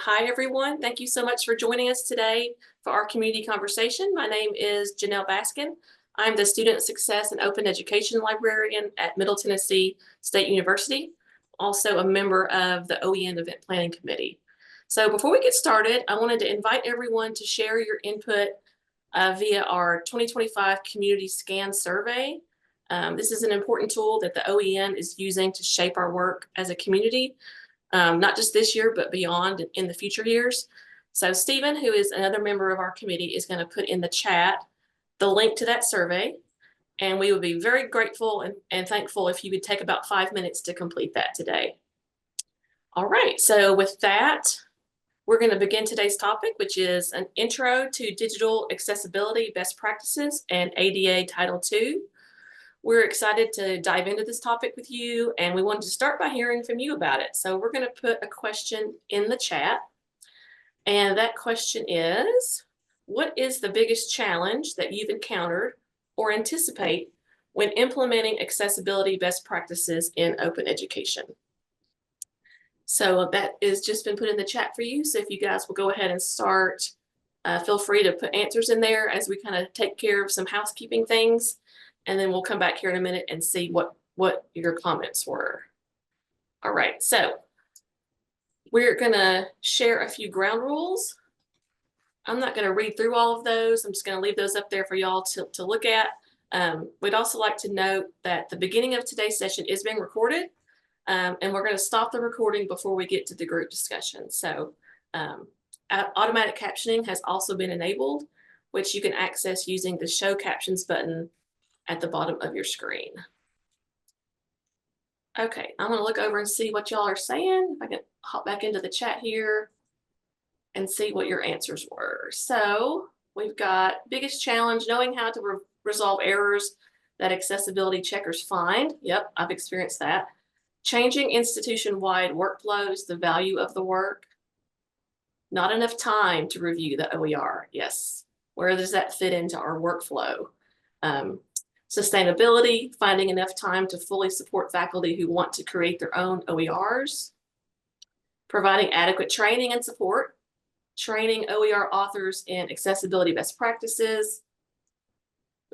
Hi, everyone. Thank you so much for joining us today for our community conversation. My name is Janelle Baskin. I'm the Student Success and Open Education Librarian at Middle Tennessee State University, also a member of the OEN Event Planning Committee. So before we get started, I wanted to invite everyone to share your input via our 2025 Community Scan Survey. This is an important tool that the OEN is using to shape our work as a community, not just this year, but beyond in the future years. So Stephen, who is another member of our committee, is going to put in the chat the link to that survey. And we would be very grateful and thankful if you would take about 5 minutes to complete that today. All right, so with that, we're going to begin today's topic, which is an intro to digital accessibility best practices and ADA Title II. We're excited to dive into this topic with you, and we wanted to start by hearing from you about it. So we're going to put a question in the chat, and that question is, what is the biggest challenge that you've encountered or anticipate when implementing accessibility best practices in open education? So that is just been put in the chat for you. So if you guys will go ahead and start, feel free to put answers in there as we kind of take care of some housekeeping things. And then we'll come back here in a minute and see what your comments were. All right, so we're gonna share a few ground rules. I'm not gonna read through all of those. I'm just gonna leave those up there for y'all to look at. We'd also like to note that the beginning of today's session is being recorded, and we're gonna stop the recording before we get to the group discussion. So automatic captioning has also been enabled, which you can access using the Show Captions button at the bottom of your screen. Okay, I'm gonna look over and see what y'all are saying. If I can hop back into the chat here and see what your answers were. So we've got biggest challenge, knowing how to resolve errors that accessibility checkers find. Yep, I've experienced that. Changing institution-wide workflows, the value of the work. Not enough time to review the OER. Yes, where does that fit into our workflow? Sustainability, finding enough time to fully support faculty who want to create their own OERs. Providing adequate training and support. Training OER authors in accessibility best practices.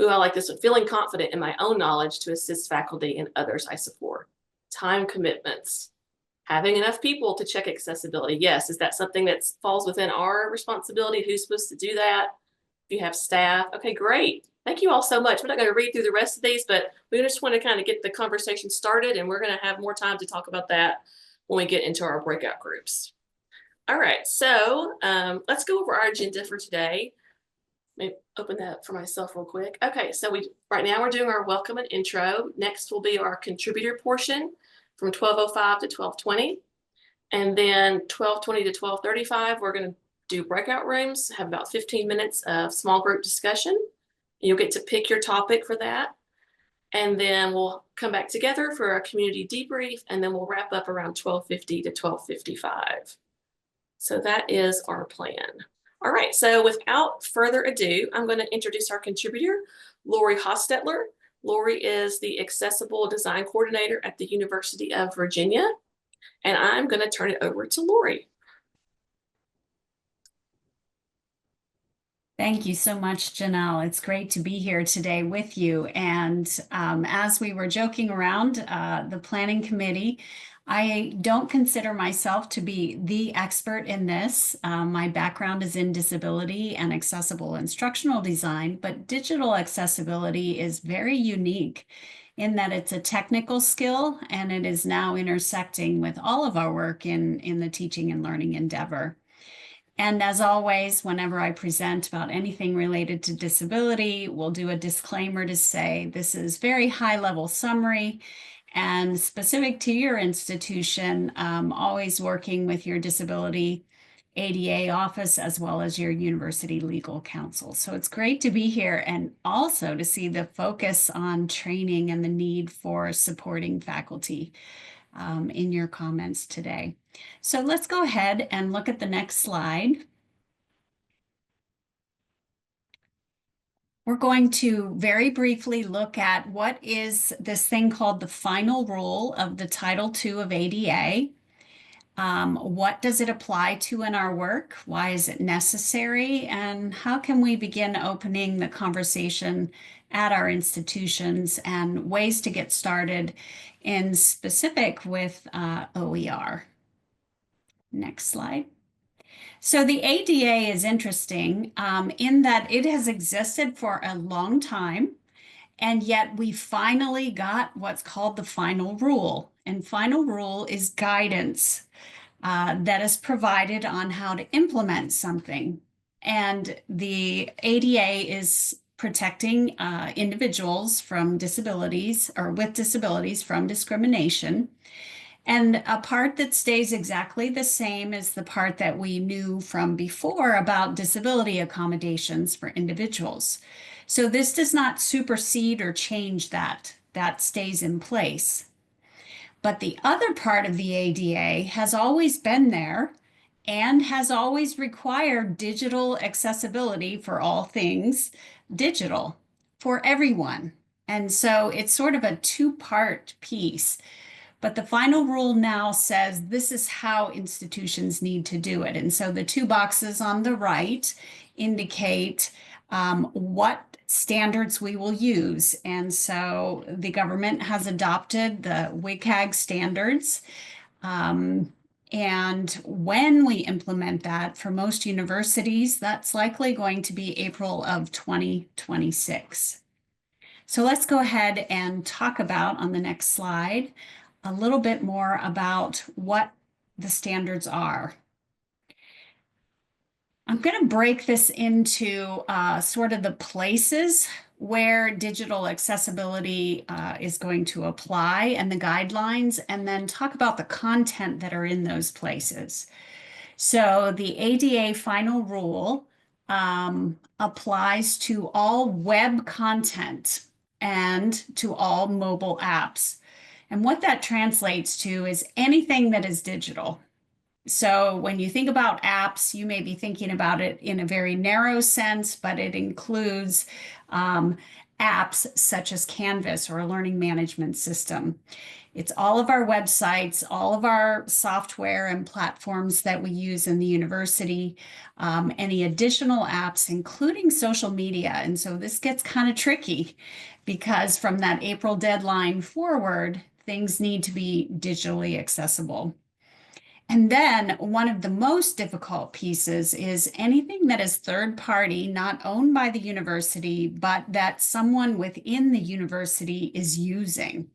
Ooh, I like this one. Feeling confident in my own knowledge to assist faculty and others I support. Time commitments. Having enough people to check accessibility. Yes, is that something that falls within our responsibility? Who's supposed to do that? If you have staff. Okay, great. Thank you all so much. We're not going to read through the rest of these, but we just want to kind of get the conversation started, and we're going to have more time to talk about that when we get into our breakout groups. All right, so let's go over our agenda for today. Let me open that up for myself real quick. Okay, so right now we're doing our welcome and intro. Next will be our contributor portion from 12:05 to 12:20. And then 12:20 to 12:35, we're going to do breakout rooms, have about 15 minutes of small group discussion. You'll get to pick your topic for that. And then we'll come back together for a community debrief, and then we'll wrap up around 12:50 to 12:55. So that is our plan. All right, so without further ado, I'm going to introduce our contributor, Lori Hostetler. Lori is the Accessible Design Coordinator at the University of Virginia, and I'm going to turn it over to Lori. Thank you so much, Janelle. It's great to be here today with you. And as we were joking around the planning committee, I don't consider myself to be the expert in this. My background is in disability and accessible instructional design, but digital accessibility is very unique in that it's a technical skill and it is now intersecting with all of our work in the teaching and learning endeavor. And as always, whenever I present about anything related to disability, we'll do a disclaimer to say this is very high-level summary and specific to your institution, always working with your disability ADA office as well as your university legal counsel. So it's great to be here and also to see the focus on training and the need for supporting faculty in your comments today. So let's go ahead and look at the next slide. We're going to very briefly look at what is this thing called the final rule of the Title II of ADA. What does it apply to in our work? Why is it necessary? And how can we begin opening the conversation at our institutions and ways to get started in specific with OER? Next slide. So the ADA is interesting in that it has existed for a long time, and yet we finally got what's called the final rule. And final rule is guidance that is provided on how to implement something. And the ADA is protecting individuals from disabilities or with disabilities from discrimination. And a part that stays exactly the same is the part that we knew from before about disability accommodations for individuals. So this does not supersede or change that. That stays in place. But the other part of the ADA has always been there and has always required digital accessibility for all things digital for everyone. And so it's sort of a two-part piece. But the final rule now says this is how institutions need to do it. And so the two boxes on the right indicate what standards we will use. And so the government has adopted the WCAG standards. And when we implement that for most universities, that's likely going to be April of 2026. So let's go ahead and talk about on the next slide a little bit more about what the standards are. I'm going to break this into sort of the places where digital accessibility is going to apply and the guidelines, and then talk about the content that are in those places. So the ADA final rule applies to all web content and to all mobile apps. And what that translates to is anything that is digital. So when you think about apps, you may be thinking about it in a very narrow sense, but it includes apps such as Canvas or a learning management system. It's all of our websites, all of our software and platforms that we use in the university, any additional apps, including social media. And so this gets kind of tricky because from that April deadline forward, things need to be digitally accessible. And then one of the most difficult pieces is anything that is third party, not owned by the university, but that someone within the university is using.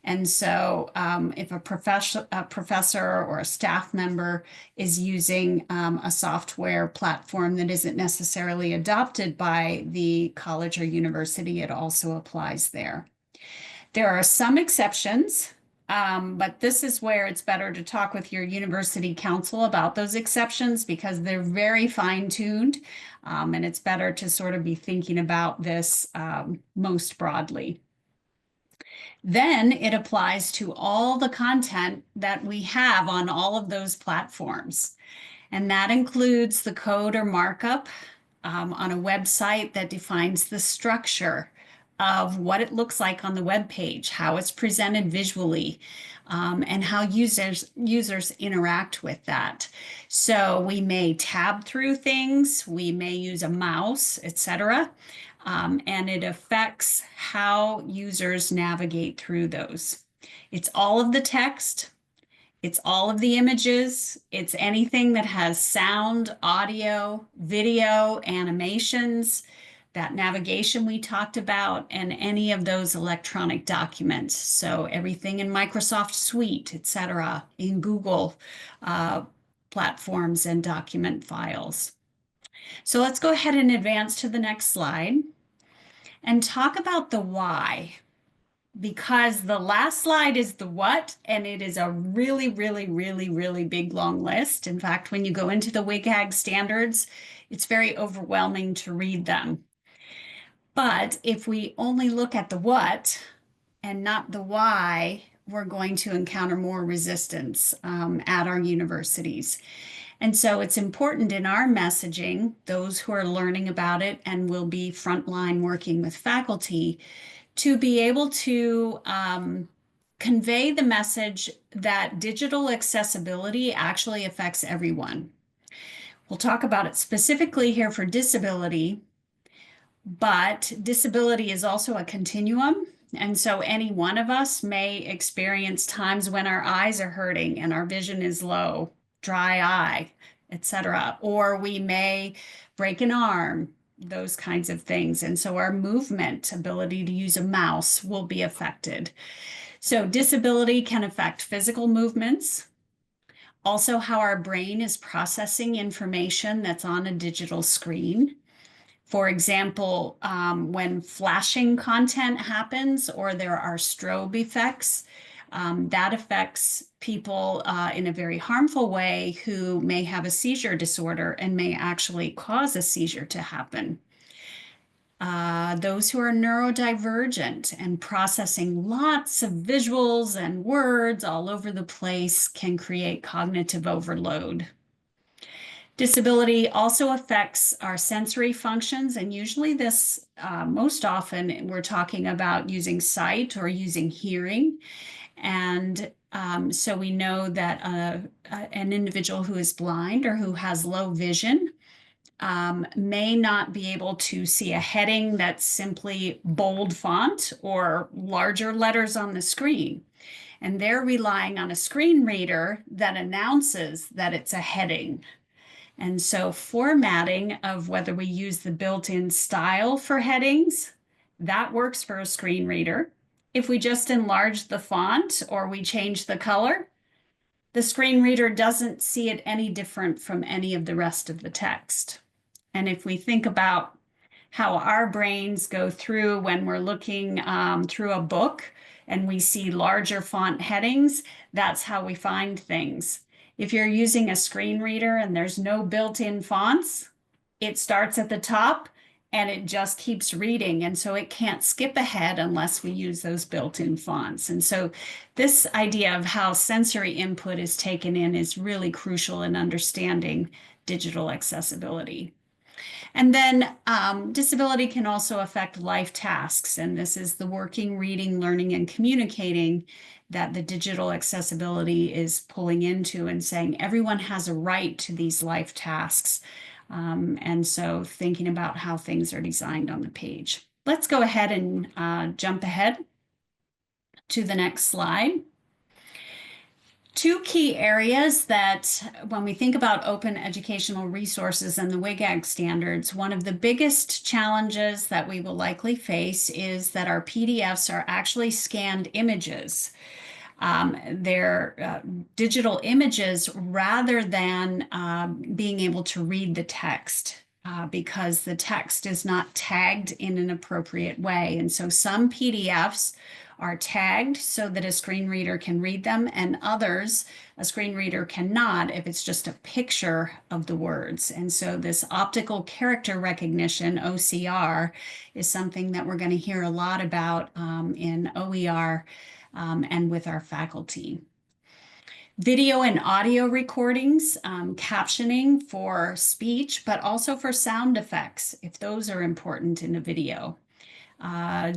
And so if a professor or a staff member is using a software platform that isn't necessarily adopted by the college or university, it also applies there. There are some exceptions. But this is where it's better to talk with your university council about those exceptions because they're very fine-tuned, and it's better to sort of be thinking about this most broadly. Then it applies to all the content that we have on all of those platforms. And that includes the code or markup on a website that defines the structure of what it looks like on the web page, how it's presented visually, and how users interact with that. So we may tab through things, we may use a mouse, etc., and it affects how users navigate through those. It's all of the text, it's all of the images, it's anything that has sound, audio, video, animations, that navigation we talked about, and any of those electronic documents. So everything in Microsoft Suite, etc., in Google platforms and document files. So let's go ahead and advance to the next slide and talk about the why, because the last slide is the what, and it is a really, really, really, really big, long list. In fact, when you go into the WCAG standards, it's very overwhelming to read them. But if we only look at the what and not the why, we're going to encounter more resistance at our universities. And so it's important in our messaging, those who are learning about it and will be frontline working with faculty, to be able to convey the message that digital accessibility actually affects everyone. We'll talk about it specifically here for disability, but disability is also a continuum. And so any one of us may experience times when our eyes are hurting and our vision is low, dry eye, etc. Or we may break an arm, those kinds of things. And so our movement ability to use a mouse will be affected. So disability can affect physical movements, also how our brain is processing information that's on a digital screen. For example, when flashing content happens or there are strobe effects, that affects people in a very harmful way who may have a seizure disorder and may actually cause a seizure to happen. Those who are neurodivergent and processing lots of visuals and words all over the place can create cognitive overload. Disability also affects our sensory functions, and usually this, most often we're talking about using sight or using hearing. And so we know that an individual who is blind or who has low vision may not be able to see a heading that's simply bold font or larger letters on the screen. And they're relying on a screen reader that announces that it's a heading. And so formatting of whether we use the built-in style for headings, that works for a screen reader. If we just enlarge the font or we change the color, the screen reader doesn't see it any different from any of the rest of the text. And if we think about how our brains go through when we're looking through a book and we see larger font headings, that's how we find things. If you're using a screen reader and there's no built-in fonts, it starts at the top and it just keeps reading. And so it can't skip ahead unless we use those built-in fonts. And so this idea of how sensory input is taken in is really crucial in understanding digital accessibility. And then disability can also affect life tasks. And this is the working, reading, learning, and communicating that the digital accessibility is pulling into and saying everyone has a right to these life tasks. And so thinking about how things are designed on the page. Let's go ahead and jump ahead to the next slide. Two key areas that when we think about open educational resources and the WCAG standards, one of the biggest challenges that we will likely face is that our PDFs are actually scanned images. They're digital images rather than being able to read the text because the text is not tagged in an appropriate way. And so some PDFs are tagged so that a screen reader can read them, and others a screen reader cannot if it's just a picture of the words. And so this optical character recognition, OCR, is something that we're going to hear a lot about in OER and with our faculty. Video and audio recordings, captioning for speech, but also for sound effects, if those are important in a video.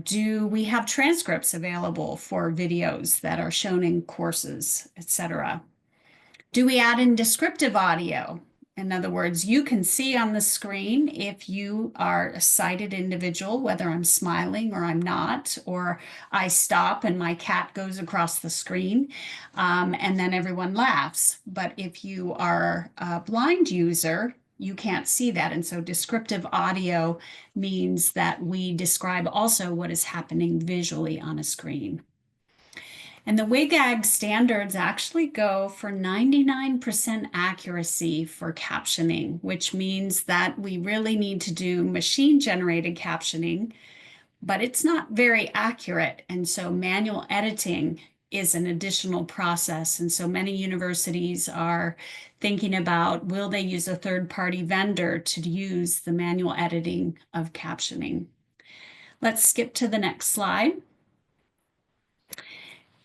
Do we have transcripts available for videos that are shown in courses, etc.? Do we add in descriptive audio? In other words, you can see on the screen if you are a sighted individual, whether I'm smiling or I'm not, or I stop and my cat goes across the screen and then everyone laughs. But if you are a blind user, you can't see that. And so descriptive audio means that we describe also what is happening visually on a screen. And the WCAG standards actually go for 99% accuracy for captioning, which means that we really need to do machine-generated captioning, but it's not very accurate. And so manual editing is an additional process. And so many universities are thinking about, will they use a third-party vendor to use the manual editing of captioning? Let's skip to the next slide.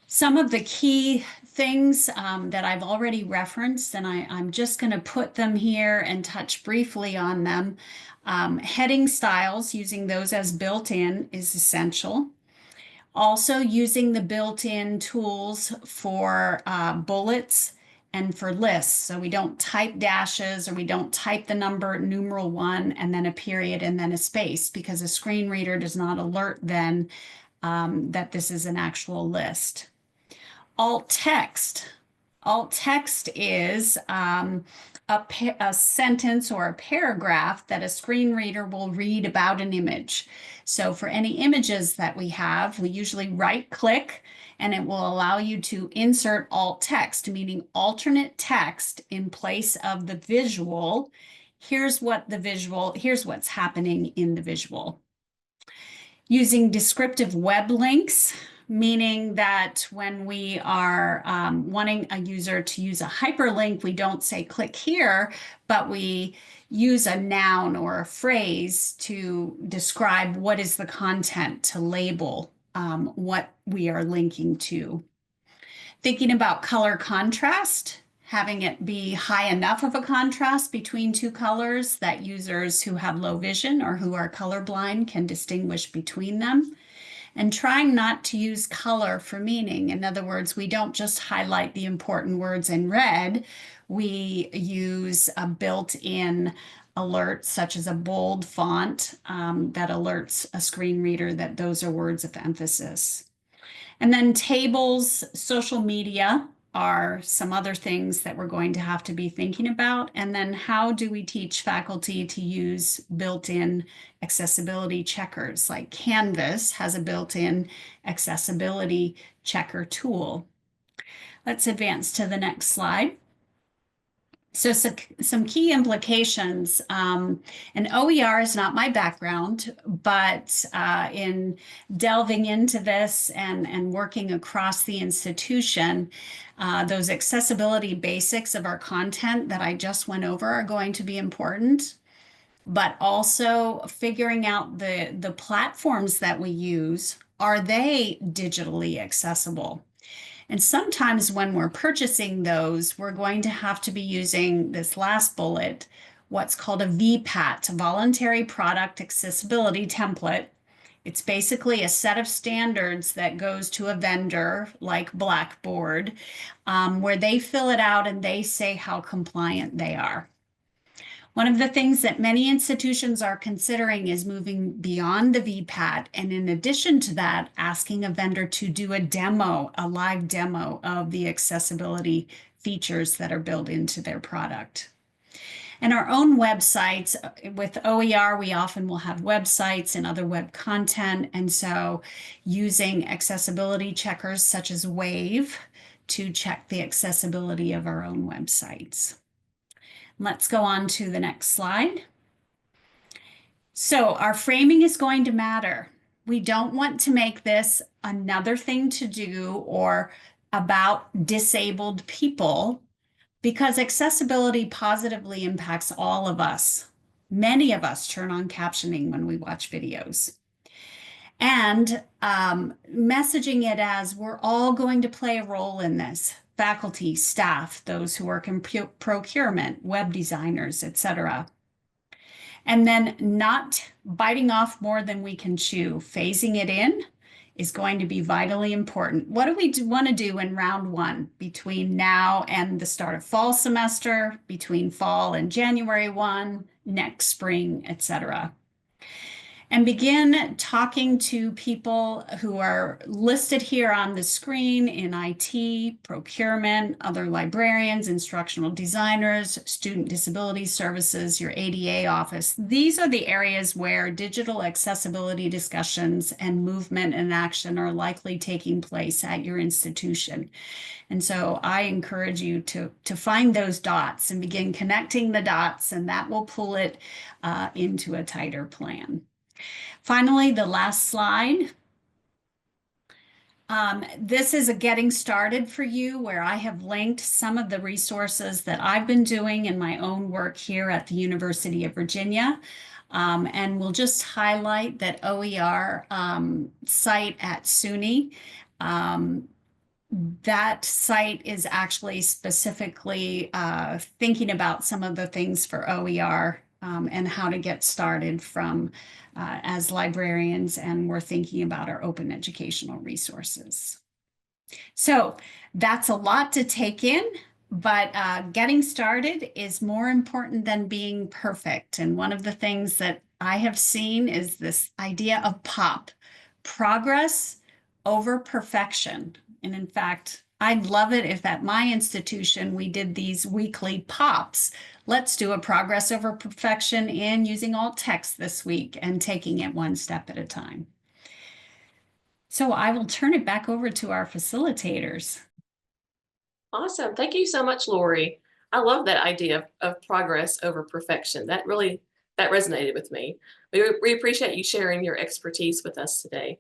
Some of the key things that I've already referenced, and I'm just going to put them here and touch briefly on them. Heading styles, using those as built-in is essential. Also using the built-in tools for bullets and for lists. So we don't type dashes or we don't type the number numeral 1 and then a period and then a space, because a screen reader does not alert then that this is an actual list. Alt text. Alt text is a sentence or a paragraph that a screen reader will read about an image. So for any images that we have, we usually right click and it will allow you to insert alt text, meaning alternate text in place of the visual. Here's what's happening in the visual. Using descriptive web links, meaning that when we are wanting a user to use a hyperlink, we don't say click here, but we use a noun or a phrase to describe what is the content, to label what we are linking to. Thinking about color contrast, having it be high enough of a contrast between two colors that users who have low vision or who are colorblind can distinguish between them. And trying not to use color for meaning. In other words, we don't just highlight the important words in red. We use a built-in alert, such as a bold font that alerts a screen reader that those are words of emphasis. And then tables, social media are some other things that we're going to have to be thinking about. And then how do we teach faculty to use built-in accessibility checkers? Like Canvas has a built-in accessibility checker tool. Let's advance to the next slide. So some key implications, and OER is not my background, but in delving into this and working across the institution, those accessibility basics of our content that I just went over are going to be important, but also figuring out the platforms that we use. Are they digitally accessible? And sometimes when we're purchasing those, we're going to have to be using this last bullet, what's called a VPAT, Voluntary Product Accessibility Template. It's basically a set of standards that goes to a vendor like Blackboard, where they fill it out and they say how compliant they are. One of the things that many institutions are considering is moving beyond the VPAT, and in addition to that, asking a vendor to do a demo, a live demo of the accessibility features that are built into their product. And our own websites, with OER, we often will have websites and other web content, and so using accessibility checkers such as Wave to check the accessibility of our own websites. Let's go on to the next slide. So our framing is going to matter. We don't want to make this another thing to do or about disabled people, because accessibility positively impacts all of us. Many of us turn on captioning when we watch videos. And messaging it as we're all going to play a role in this. Faculty, staff, those who work in procurement, web designers, etc. And then not biting off more than we can chew. Phasing it in is going to be vitally important. What do we want to do in round one between now and the start of fall semester, between fall and January 1, next spring, etc.? And begin talking to people who are listed here on the screen in IT, procurement, other librarians, instructional designers, student disability services, your ADA office. These are the areas where digital accessibility discussions and movement and action are likely taking place at your institution. And so I encourage you to find those dots and begin connecting the dots, and that will pull it into a tighter plan. Finally, the last slide. This is a getting started for you, where I have linked some of the resources that I've been doing in my own work here at the University of Virginia. And we'll just highlight that OER site at SUNY. That site is actually specifically thinking about some of the things for OER and how to get started from as librarians, and we're thinking about our open educational resources. So that's a lot to take in, but getting started is more important than being perfect. And one of the things that I have seen is this idea of POP, progress over perfection. And in fact, I'd love it if at my institution we did these weekly POPs. Let's do a progress over perfection in using alt text this week and taking it one step at a time. So I will turn it back over to our facilitators. Awesome. Thank you so much, Lori. I love that idea of progress over perfection. That resonated with me. We appreciate you sharing your expertise with us today.